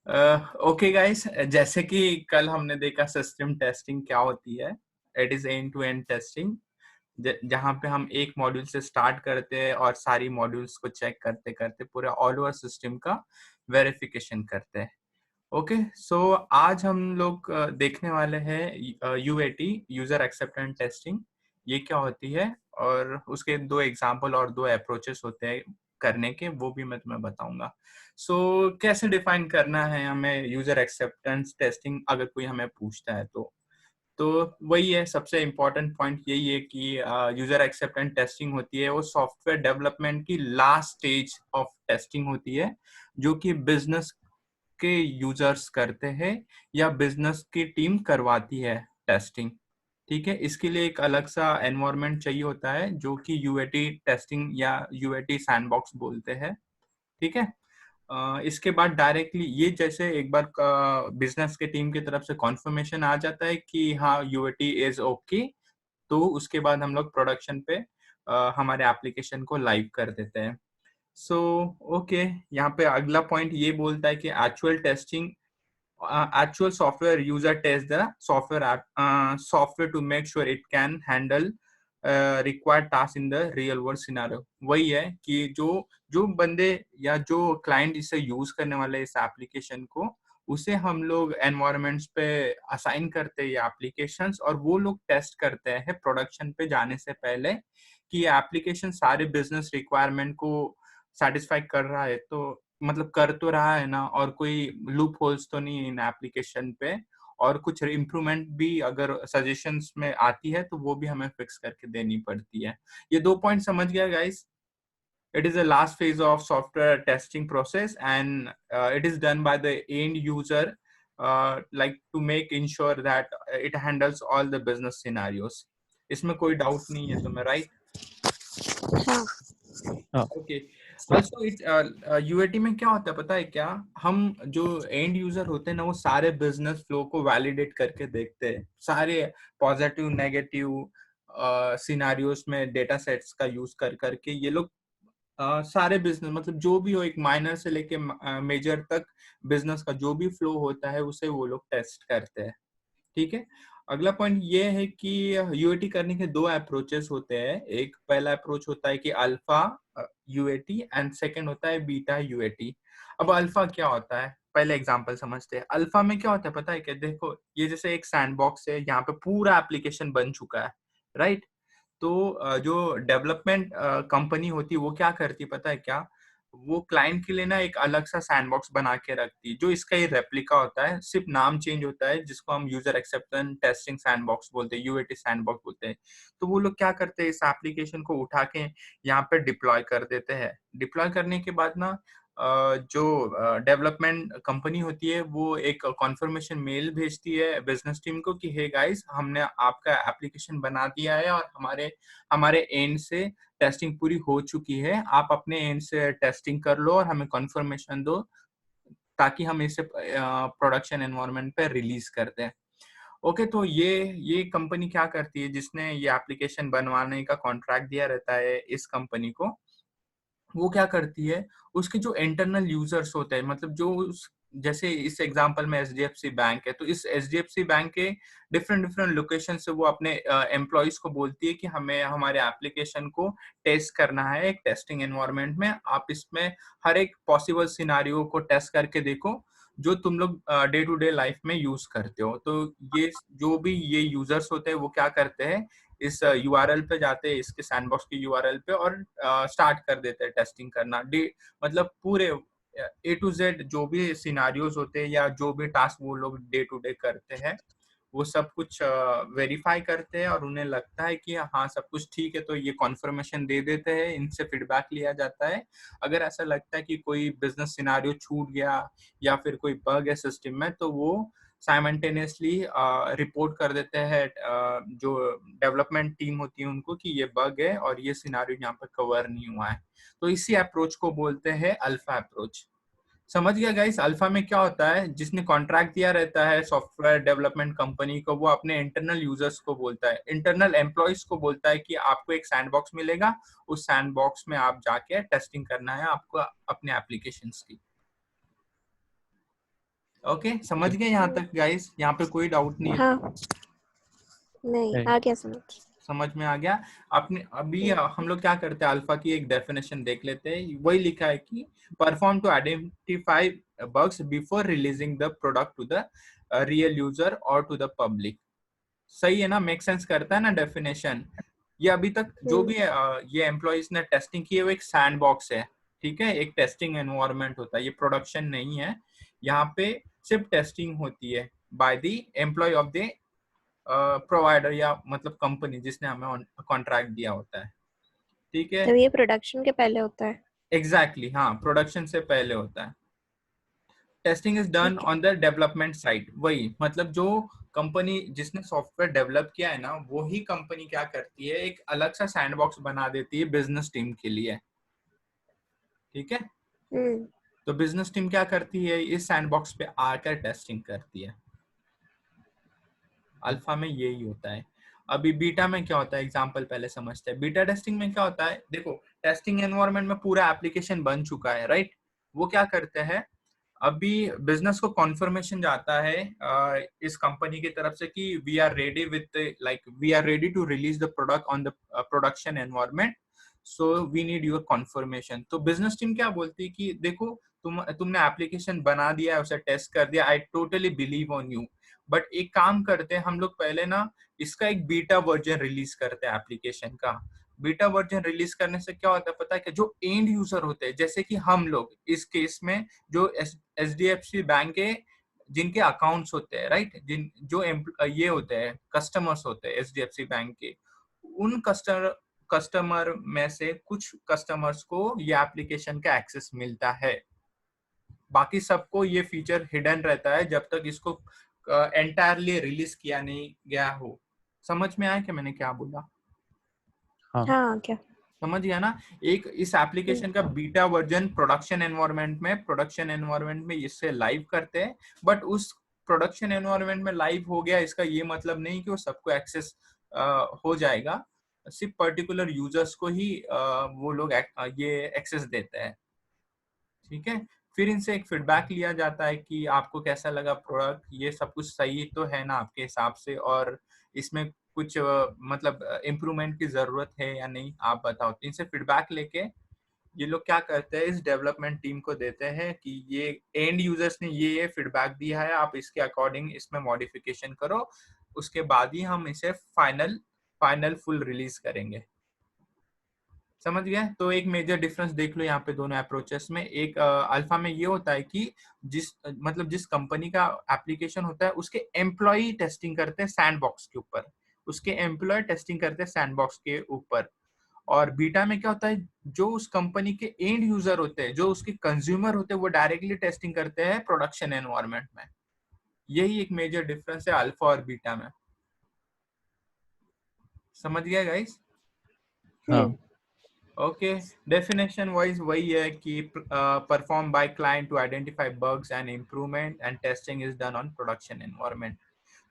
Okay guys, जैसे कि कल हमने देखा सिस्टम टेस्टिंग क्या होती है। It is end to end testing, जहाँ पे हम एक मॉड्यूल से स्टार्ट करते हैं और सारी मॉड्यूल्स को चेक करते करते पूरा ऑल ओवर सिस्टम का वेरिफिकेशन करते हैं। ओके, सो आज हम लोग देखने वाले हैं यूएटी, यूजर एक्सेप्टेंस टेस्टिंग। ये क्या होती है और उसके दो एग्जांपल और दो अप्रोचेस होते हैं करने के, वो भी मैं तुम्हें बताऊंगा। सो कैसे डिफाइन करना है हमें यूजर एक्सेप्टेंस टेस्टिंग, अगर कोई हमें पूछता है तो वही है, सबसे इम्पोर्टेंट पॉइंट यही है कि यूजर एक्सेप्टेंस टेस्टिंग होती है वो सॉफ्टवेयर डेवलपमेंट की लास्ट स्टेज ऑफ टेस्टिंग होती है, जो कि बिजनेस के यूजर्स करते हैं या बिजनेस की टीम करवाती है टेस्टिंग। ठीक है, इसके लिए एक अलग सा एनवायरनमेंट चाहिए होता है जो कि यूएटी टेस्टिंग या यूएटी सैंडबॉक्स बोलते हैं। ठीक है, इसके बाद डायरेक्टली ये जैसे एक बार बिजनेस के टीम की तरफ से कॉन्फर्मेशन आ जाता है कि हाँ यूएटी इज ओके, तो उसके बाद हम लोग प्रोडक्शन पे हमारे एप्लीकेशन को लाइव कर देते हैं। सो ओके, यहाँ पे अगला पॉइंट ये बोलता है कि actual testing, actual software user test the software to make sure it can handle required tasks in the real world scenario। वही है कि जो जो बंदे या जो क्लाइंट इसे यूज करने वाले इस एप्लीकेशन को, उसे हम लोग एनवायरमेंट्स पे असाइन करते हैं एप्लीकेशंस, और वो लोग टेस्ट करते हैं प्रोडक्शन पे जाने से पहले कि एप्लीकेशन सारे बिजनेस रिक्वायरमेंट को सेटिस्फाई कर रहा है, तो मतलब कर तो रहा है ना, और कोई लूप होल्स तो नहीं इन एप्लीकेशन पे, और कुछ इम्प्रूवमेंट भी अगर सजेशंस में आती है तो वो भी हमें फिक्स करके देनी पड़ती है। ये दो पॉइंट समझ गया guys? It is the last phase of software testing process, and it is done by the end user, like to make ensure that it handles all the business scenarios। इसमें कोई डाउट नहीं है तुम्हें, right? हाँ। Okay, also it UAT में क्या होता है पता है क्या? हम जो एंड यूजर होते हैं ना, वो सारे बिजनेस फ्लो को वैलिडेट करके देखते हैं, सारे पॉजिटिव नेगेटिव सिनारियोस में डेटा सेट्स का यूज कर करके ये लोग सारे बिजनेस, मतलब जो भी हो, एक माइनर से लेके मेजर तक बिजनेस का जो भी फ्लो होता है उसे वो लोग टेस्ट करते हैं। ठीक है, अगला पॉइंट ये है कि यूएटी करने के दो अप्रोचेस होते हैं। एक पहला अप्रोच होता है कि अल्फा यूएटी एंड सेकंड होता है बीटा यूएटी। अब अल्फा क्या होता है, पहले एग्जांपल समझते हैं। अल्फा में क्या होता है पता है क्या? देखो, ये जैसे एक सैंडबॉक्स है, यहाँ पे पूरा एप्लीकेशन बन चुका है, राइट? तो जो डेवलपमेंट कंपनी होती है वो क्या करती है पता है क्या? वो क्लाइंट के लिए ना एक अलग सा सैंडबॉक्स बना के रखती है, जो इसका ही रेप्लिका होता है, सिर्फ नाम चेंज होता है, जिसको हम यूजर एक्सेप्टेंस टेस्टिंग सैंडबॉक्स बोलते हैं, यूएटी सैंडबॉक्स बोलते हैं। तो वो लोग क्या करते हैं, इस एप्लीकेशन को उठा के यहाँ पे डिप्लॉय कर देते हैं। डिप्लॉय करने के बाद ना जो डेवलपमेंट कंपनी होती है वो एक कॉन्फर्मेशन मेल भेजती है बिजनेस टीम को कि हे गाइस, हमने आपका एप्लीकेशन बना दिया है और हमारे हमारे एंड से टेस्टिंग पूरी हो चुकी है, आप अपने एंड से टेस्टिंग कर लो और हमें कंफर्मेशन दो, ताकि हम इसे प्रोडक्शन एनवायरनमेंट पे रिलीज कर दें। ओके, तो ये कंपनी क्या करती है, जिसने ये एप्लीकेशन बनवाने का कॉन्ट्रैक्ट दिया रहता है इस कंपनी को, वो क्या करती है, उसके जो इंटरनल यूजर्स होते हैं, मतलब जो जैसे इस एग्जांपल में एचडीएफसी बैंक है, तो इस एचडीएफसी बैंक के डिफरेंट डिफरेंट लोकेशन से वो अपने एम्प्लॉयज को बोलती है कि हमें हमारे एप्लीकेशन को टेस्ट करना है एक टेस्टिंग एनवायरनमेंट में। आप इसमें हर एक पॉसिबल सिनारियो को टेस्ट करके देखो जो तुम लोग डे टू डे लाइफ में यूज करते हो। तो ये जो भी ये यूजर्स होते हैं वो क्या करते हैं, इस यूआरएल पे जाते हैं, इसके सैंडबॉक्स के यूआरएल पे, और स्टार्ट कर देते हैं टेस्टिंग करना। मतलब पूरे ए टू जेड जो भी सिनारियोज होते हैं या जो भी टास्क वो लोग डे टू डे करते हैं, वो सब कुछ वेरीफाई करते हैं, और उन्हें लगता है कि हाँ सब कुछ ठीक है तो ये कॉन्फर्मेशन दे देते हैं, इनसे फीडबैक लिया जाता है। अगर ऐसा लगता है कि कोई बिजनेस सिनारियो छूट गया या फिर कोई बग है सिस्टम में, तो वो साइमल्टेनियसली रिपोर्ट कर देते हैं जो डेवलपमेंट टीम होती है उनको कि ये बग है और ये सिनारियो यहाँ पर कवर नहीं हुआ है। तो इसी अप्रोच को बोलते हैं अल्फा अप्रोच। समझ गया गाइस? अल्फा में क्या होता है, जिसने कॉन्ट्रैक्ट दिया रहता है सॉफ्टवेयर डेवलपमेंट कंपनी को, वो अपने इंटरनल यूजर्स को बोलता है, इंटरनल एम्प्लॉयज को बोलता है कि आपको एक सैंडबॉक्स मिलेगा, उस सैंडबॉक्स में आप जाके टेस्टिंग करना है आपको अपने एप्लीकेशंस की। ओके, समझ गए यहाँ तक गाइस? यहाँ पे कोई डाउट नहीं है? हाँ, नहीं आ गया समझ। समझ में आ गया? आपने अभी हम लोग क्या करते हैं, अल्फा की एक डेफिनेशन देख लेते हैं। वही लिखा है कि perform to identify bugs before releasing the product to the real user और टू द पब्लिक। सही है ना? मेक सेंस करता है ना डेफिनेशन? ये अभी तक जो भी ये एम्प्लॉइज ने टेस्टिंग की है वो एक सैंड बॉक्स है, ठीक है, एक टेस्टिंग एनवायरनमेंट होता है, ये प्रोडक्शन नहीं है। यहाँ पे सिर्फ टेस्टिंग होती है by the employ of the provider या मतलब कंपनी जिसने हमें कॉन्ट्रैक्ट दिया होता है, ठीक है। तब ये प्रोडक्शन के पहले होता है। एग्जैक्टली हाँ, प्रोडक्शन से पहले होता है। टेस्टिंग इज डन ठीक है। On the development side. वही मतलब जो कंपनी जिसने सॉफ्टवेयर डेवलप किया है ना, वो ही कंपनी क्या करती है, एक अलग सा सैंडबॉक्स बना देती है बिजनेस टीम के लिए, ठीक है। हम्म। तो बिजनेस टीम क्या करती है, इस सैंडबॉक्स पे आकर टेस्टिंग करती है। अल्फा में यही होता है। अभी बीटा में क्या होता है, एग्जांपल पहले समझते हैं। बीटा टेस्टिंग में क्या होता है, देखो टेस्टिंग एनवायरनमेंट में पूरा एप्लीकेशन बन चुका है, राइट। वो क्या करते हैं, अभी बिजनेस को कॉन्फर्मेशन जाता है इस कंपनी की तरफ से कि we are ready with like we are ready to release the product on the production environment, so we need your confirmation. तो बिजनेस टीम क्या बोलती है कि देखो तुमने एप्लीकेशन बना दिया है, उसे टेस्ट कर दिया, I totally believe on you, but एक काम करते हैं हम लोग पहले ना, इसका एक बीटा वर्जन रिलीज करते हैं एप्लीकेशन का। बीटा वर्जन रिलीज करने से क्या होता है पता है, कि जो एंड यूजर होते हैं जैसे कि हम लोग इस केस में, जो एचडीएफसी बैंक के जिनके अकाउंट्स होते हैं, राइट, जिन जो ये होते हैं कस्टमर्स होते हैं एचडीएफसी बैंक के, उन कस्टमर में से कुछ कस्टमर्स को ये एप्लीकेशन का एक्सेस मिलता है। बाकी सबको ये फीचर हिडन रहता है जब तक इसको एंटायरली रिलीज किया नहीं गया हो। समझ में आया कि मैंने क्या बोला? हाँ क्या। समझ गया ना? एक इस एप्लीकेशन का बीटा वर्जन प्रोडक्शन एनवायरनमेंट में इससे लाइव करते हैं, बट उस प्रोडक्शन एनवायरनमेंट में लाइव हो गया इसका ये मतलब नहीं कि वो सबको एक्सेस हो जाएगा। सिर्फ पर्टिकुलर यूजर्स को ही वो लोग ये एक्सेस देते हैं, ठीक है। फिर इनसे एक फीडबैक लिया जाता है कि आपको कैसा लगा प्रोडक्ट, ये सब कुछ सही तो है ना आपके हिसाब से, और इसमें कुछ मतलब इम्प्रूवमेंट की जरूरत है या नहीं, आप बताओ। तो इनसे फीडबैक लेके ये लोग क्या करते हैं, इस डेवलपमेंट टीम को देते हैं कि ये एंड यूजर्स ने ये फीडबैक दिया है, आप इसके अकॉर्डिंग इसमें मॉडिफिकेशन करो, उसके बाद ही हम इसे फाइनल फुल रिलीज करेंगे। समझ गया? तो एक मेजर डिफरेंस देख लो यहाँ पे दोनों अप्रोचेस में। एक अल्फा में ये होता है कि जिस कंपनी का एप्लीकेशन होता है उसके एम्प्लॉय टेस्टिंग करते हैं सैंडबॉक्स के ऊपर, उसके एम्प्लॉय टेस्टिंग करते हैं सैंडबॉक्स के ऊपर। और बीटा में क्या होता है, जो उस कंपनी के एंड यूजर होते हैं, जो उसके कंज्यूमर होते हैं, वो डायरेक्टली टेस्टिंग करते हैं प्रोडक्शन एनवायरनमेंट में। यही एक मेजर डिफरेंस है अल्फा और बीटा में। समझ गया guys? Hmm. Okay, definition wise वही है कि perform by client to identify bugs and improvement and testing is done on production environment.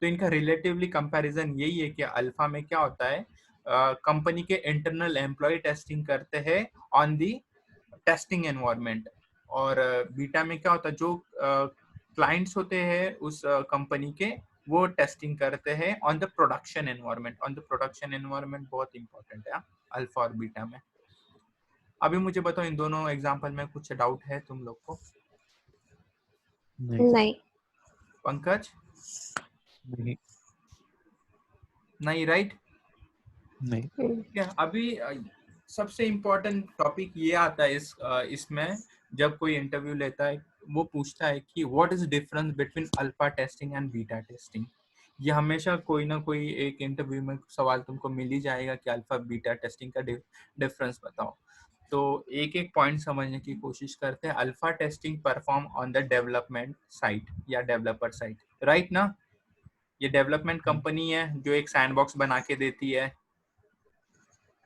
तो इनका रिलेटिवली कंपैरिजन यही है कि अल्फा में क्या होता है, कंपनी के इंटरनल एम्प्लॉय टेस्टिंग करते हैं ऑन दी टेस्टिंग एनवायरनमेंट, और बीटा में क्या होता है, जो क्लाइंट्स होते हैं उस कंपनी के, वो टेस्टिंग करते हैं on the production environment. On the production environment बहुत इंपॉर्टेंट है अल्फा और बीटा में। अभी मुझे बताओ इन दोनों एग्जांपल में कुछ डाउट है तुम लोग को? नहीं। पंकज? नहीं। नहीं, राइट? नहीं। ठीक है। अभी सबसे इम्पोर्टेंट टॉपिक ये आता है इसमें, जब कोई इंटरव्यू लेता है वो पूछता है कि what is difference between alpha testing and beta testing. ये हमेशा कोई ना कोई एक इंटरव्यू में सवाल तुमको मिल ही जाएगा कि अल्फा बीटा टेस्टिंग का डिफरेंस बताओ। तो एक एक पॉइंट समझने की कोशिश करते हैं। Alpha testing perform on the development site या डेवलपर साइट, राइट ना? ये डेवलपमेंट कंपनी है जो एक सैंडबॉक्स बना के देती है,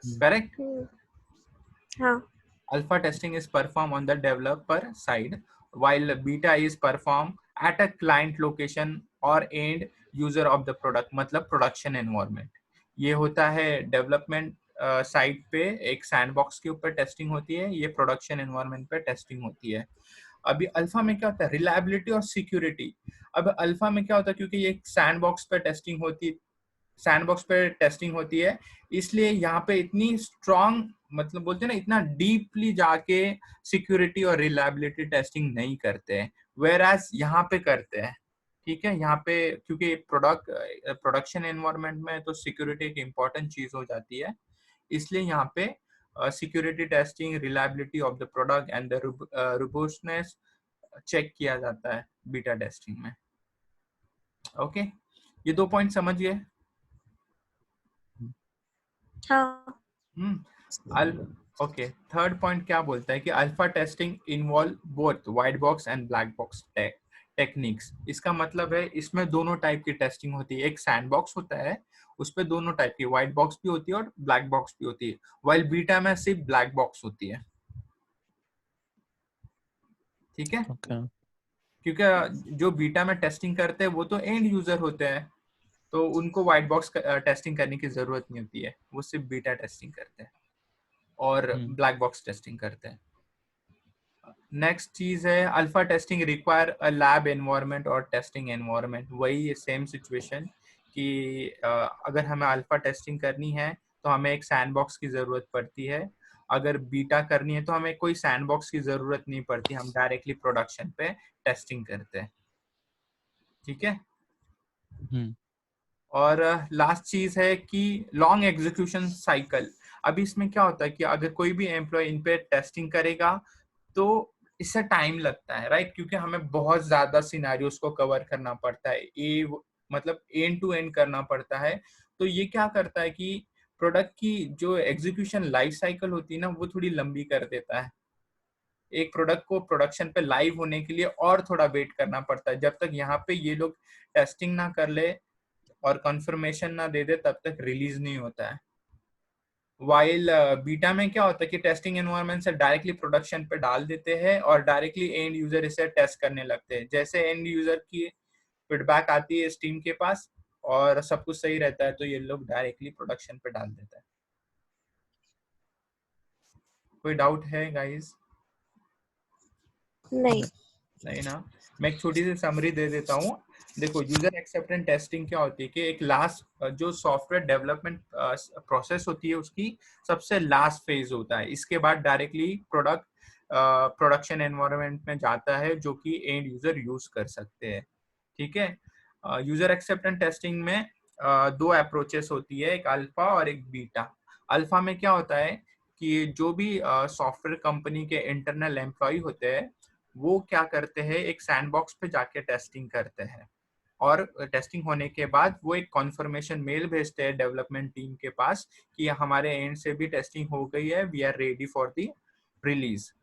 करेक्ट? हाँ। Alpha testing is performed on the developer side, while beta is performed at a client location or end user of the product, मतलब production environment। ये होता है डेवलपमेंट साइट पे एक सैंडबॉक्स के ऊपर टेस्टिंग होती है, ये प्रोडक्शन एनवायरनमेंट पे टेस्टिंग होती है। अभी अल्फा में क्या होता है, रिलायबिलिटी और सिक्योरिटी। अब अल्फा में क्या होता है, क्योंकि ये सैंडबॉक्स पे टेस्टिंग होती है, इसलिए यहाँ पे इतनी स्ट्रॉन्ग, मतलब बोलते हैं ना, इतना डीपली जाके सिक्योरिटी और रिलायबिलिटी टेस्टिंग नहीं करते हैं, वेयर एज यहाँ पे करते हैं। ठीक है, यहाँ पे क्योंकि प्रोडक्शन एनवायरनमेंट में तो सिक्योरिटी एक इम्पॉर्टेंट चीज हो जाती है, इसलिए यहाँ पे security testing, reliability of the product and the robustness check किया जाता है बीटा टेस्टिंग में। ओके, ये 2 पॉइंट समझ गए? हाँ। ओके, थर्ड पॉइंट क्या बोलता है कि alpha testing involve both white box and black box techniques. इसका मतलब है इसमें दोनों टाइप की टेस्टिंग होती है। एक सैंडबॉक्स होता है, उस पे दोनों टाइप की, व्हाइट बॉक्स भी होती है और ब्लैक बॉक्स भी होती है, वाइल बीटा में सिर्फ ब्लैक बॉक्स होती है। ठीक है, Okay. क्योंकि जो बीटा में टेस्टिंग करते हैं वो तो एंड यूजर होते हैं, तो उनको व्हाइट बॉक्स टेस्टिंग करने की जरूरत नहीं होती है, वो सिर्फ बीटा टेस्टिंग करते हैं और ब्लैक बॉक्स टेस्टिंग करते हैं। नेक्स्ट चीज है alpha testing require a lab environment और टेस्टिंग एनवायरनमेंट। वही सेम सिचुएशन कि अगर हमें अल्फा टेस्टिंग करनी है तो हमें एक सैंडबॉक्स की जरूरत पड़ती है, अगर बीटा करनी है तो हमें कोई सैंडबॉक्स की जरूरत नहीं पड़ती, हम डायरेक्टली प्रोडक्शन पे टेस्टिंग करते हैं। ठीक है, और लास्ट चीज है कि लॉन्ग एग्जीक्यूशन साइकिल। अभी इसमें क्या होता है कि अगर कोई भी एम्प्लॉय इन पे टेस्टिंग करेगा तो इससे टाइम लगता है, राइट, क्योंकि हमें बहुत ज्यादा सिनेरियोस को कवर करना पड़ता है, मतलब एंड टू एंड करना पड़ता है। तो ये क्या करता है कि प्रोडक्ट की जो एग्जीक्यूशन लाइफ साइकिल होती है ना, वो थोड़ी लंबी कर देता है। एक प्रोडक्ट को प्रोडक्शन पे लाइव होने के लिए और थोड़ा वेट करना पड़ता है, जब तक यहाँ पे ये लोग टेस्टिंग ना कर ले और कंफर्मेशन ना दे दे तब तक रिलीज नहीं होता है। वाइल बीटा में क्या होता है कि टेस्टिंग एनवायरनमेंट से डायरेक्टली प्रोडक्शन पे डाल देते हैं और डायरेक्टली एंड यूजर इसे टेस्ट करने लगते हैं। जैसे एंड यूजर की फीडबैक आती है टीम के पास और सब कुछ सही रहता है तो ये लोग डायरेक्टली प्रोडक्शन पे डाल देते हैं। कोई डाउट है गाइस? नहीं। नहीं ना? मैं एक छोटी सी समरी दे देता हूँ। देखो, यूजर एक्सेप्टेंस टेस्टिंग क्या होती है कि एक लास्ट जो सॉफ्टवेयर डेवलपमेंट प्रोसेस होती है उसकी सबसे लास्ट फेज होता है, इसके बाद डायरेक्टली प्रोडक्ट प्रोडक्शन एनवायरनमेंट में जाता है जो कि एंड यूजर यूज कर सकते हैं। ठीक है, यूजर एक्सेप्टेंस टेस्टिंग में दो अप्रोचेस होती है, एक अल्फा और एक बीटा। अल्फा में क्या होता है कि जो भी सॉफ्टवेयर कंपनी के इंटरनल एम्प्लॉय होते हैं वो क्या करते हैं, एक सैंडबॉक्स पे जाके टेस्टिंग करते हैं और टेस्टिंग होने के बाद वो एक कॉन्फर्मेशन मेल भेजते हैं डेवलपमेंट टीम के पास कि हमारे एंड से भी टेस्टिंग हो गई है, we are ready for the release.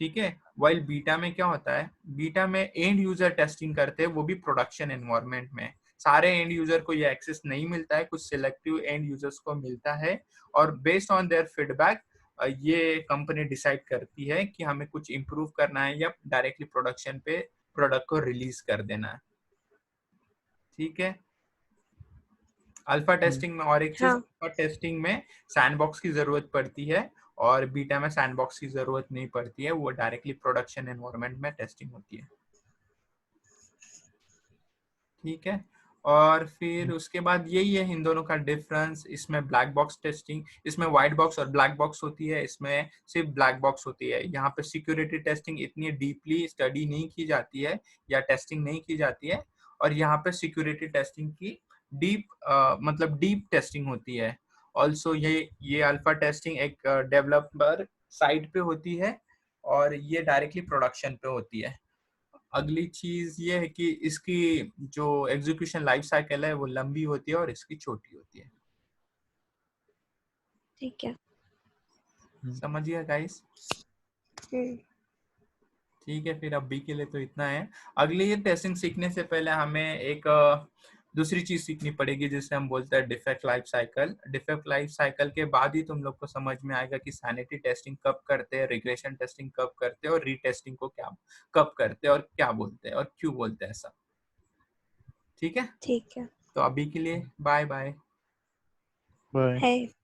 ठीक है, वाइल बीटा में क्या होता है, बीटा में एंड यूजर टेस्टिंग करते हैं, वो भी प्रोडक्शन एनवायरनमेंट में। सारे एंड यूजर को ये एक्सेस नहीं मिलता है, कुछ सिलेक्टिव एंड यूजर्स को मिलता है और बेस्ड ऑन देयर फीडबैक ये कंपनी डिसाइड करती है कि हमें कुछ इम्प्रूव करना है या डायरेक्टली प्रोडक्शन पे प्रोडक्ट को रिलीज कर देना है। ठीक है, अल्फा टेस्टिंग में और एक चीज, हाँ। अल्फा टेस्टिंग में सैंडबॉक्स की जरूरत पड़ती है और बीटा में सैंडबॉक्स की जरूरत नहीं पड़ती है, वो डायरेक्टली प्रोडक्शन एनवायरनमेंट में टेस्टिंग होती है। ठीक है, और फिर उसके बाद यही है इन दोनों का डिफरेंस। इसमें ब्लैक बॉक्स टेस्टिंग, इसमें व्हाइट बॉक्स और ब्लैक बॉक्स होती है, इसमें सिर्फ ब्लैक बॉक्स होती है। यहाँ पे सिक्योरिटी टेस्टिंग इतनी डीपली स्टडी नहीं की जाती है या टेस्टिंग नहीं की जाती है, और यहाँ पे सिक्योरिटी टेस्टिंग की मतलब डीप टेस्टिंग होती है। ऑल्सो ये अल्फा टेस्टिंग एक डेवलपर साइड पे होती है और ये डायरेक्टली प्रोडक्शन पे होती है। अगली चीज ये है कि इसकी जो एग्जीक्यूशन लाइफ साइकिल है वो लंबी होती है और इसकी छोटी होती है। ठीक है। समझिए गाइस? ठीक है, फिर अभी के लिए तो इतना है। अगली ये टेस्टिंग सीखने से पहले हमें एक दूसरी चीज सीखनी पड़ेगी जिसे हम बोलते हैं defect life cycle. Defect life cycle के बाद ही तुम लोग को समझ में आएगा कि सैनिटी टेस्टिंग कब करते हैं, रिग्रेशन टेस्टिंग कब करते हैं और रीटेस्टिंग को क्या कब करते हैं और क्या बोलते हैं और क्यों बोलते हैं ऐसा। ठीक है, ठीक है। तो अभी के लिए बाय बाय। Bye. है।